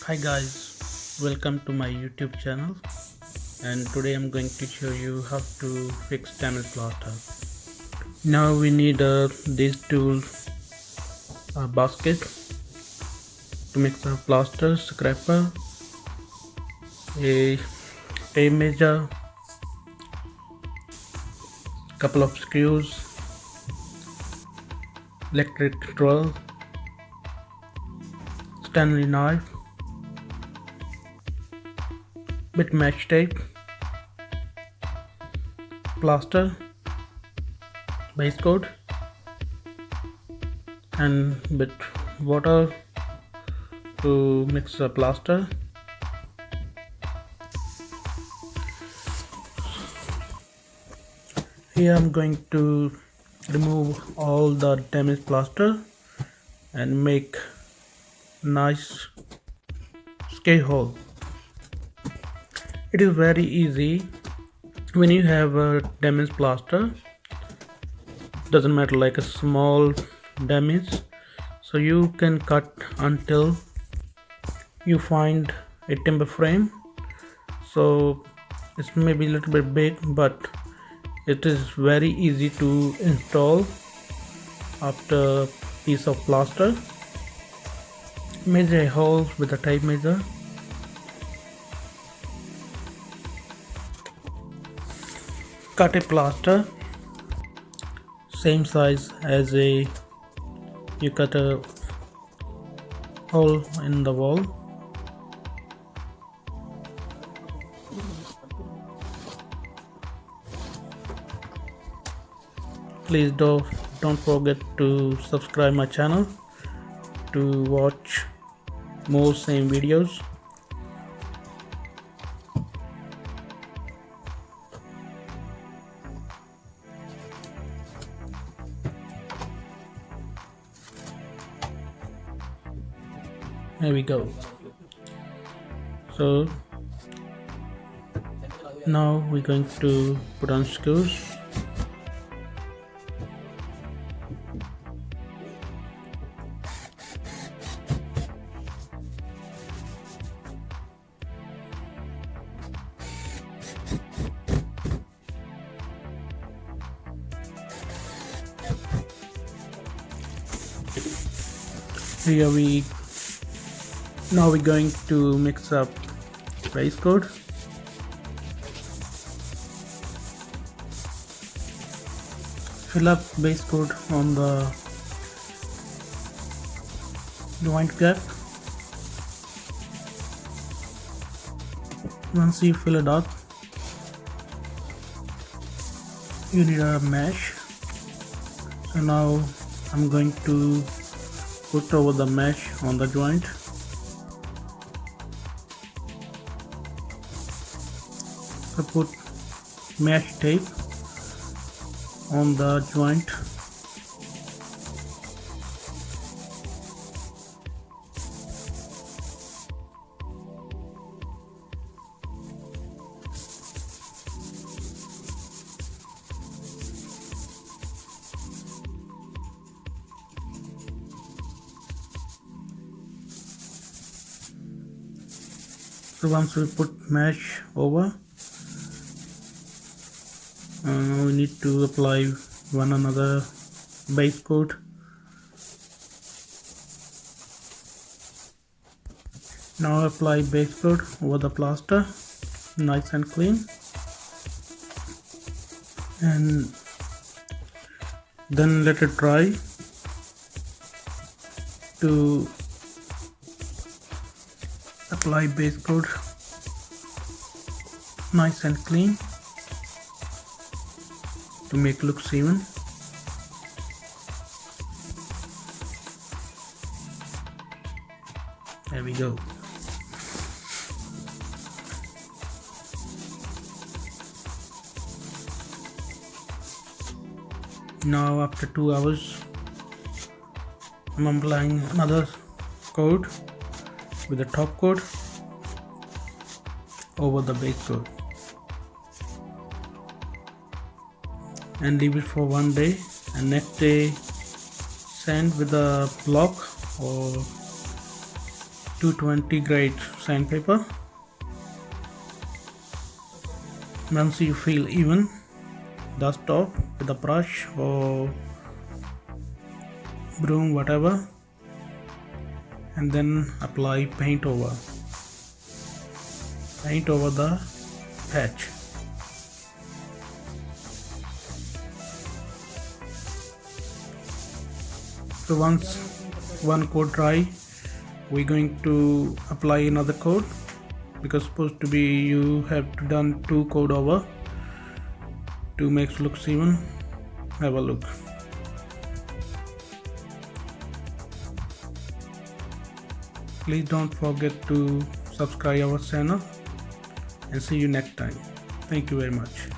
Hi guys, welcome to my YouTube channel, and today I'm going to show you how to fix damaged plaster. Now we need this tool basket to mix the plaster, scraper, a tape measure, couple of screws, electric drill, Stanley knife, bit match tape, plaster, base coat, and bit water to mix the plaster. Here I'm going to remove all the damaged plaster and make nice scale hole. It is very easy when you have a damaged plaster. Doesn't matter, like a small damage, so you can cut until you find a timber frame. So it's maybe a little bit big, but it is very easy to install after piece of plaster. Measure a hole with a tape measure. Cut a plaster same size as you cut a hole in the wall. Please don't forget to subscribe my channel to watch more same videos. There we go. So now we're going to put on screws. Here now we're going to mix up base coat. Fill up base coat on the joint gap. Once you fill it up, you need a mesh. So now I'm going to put over the mesh on the joint. So put mesh tape on the joint. So once we put mesh over, we need to apply one another base coat. Now apply base coat over the plaster, nice and clean, and then let it dry to apply base coat nice and clean to make looks even. There we go. Now after 2 hours, I'm applying another coat with the top coat over the base coat and leave it for 1 day, and next day sand with a block or 220 grade sandpaper. Once you feel even, dust off with a brush or broom, whatever, and then apply paint over the patch. So once one coat dry, we're going to apply another coat, because supposed to be you have to done 2 coat over to make it looks even. Have a look. Please don't forget to subscribe our channel, and see you next time. Thank you very much.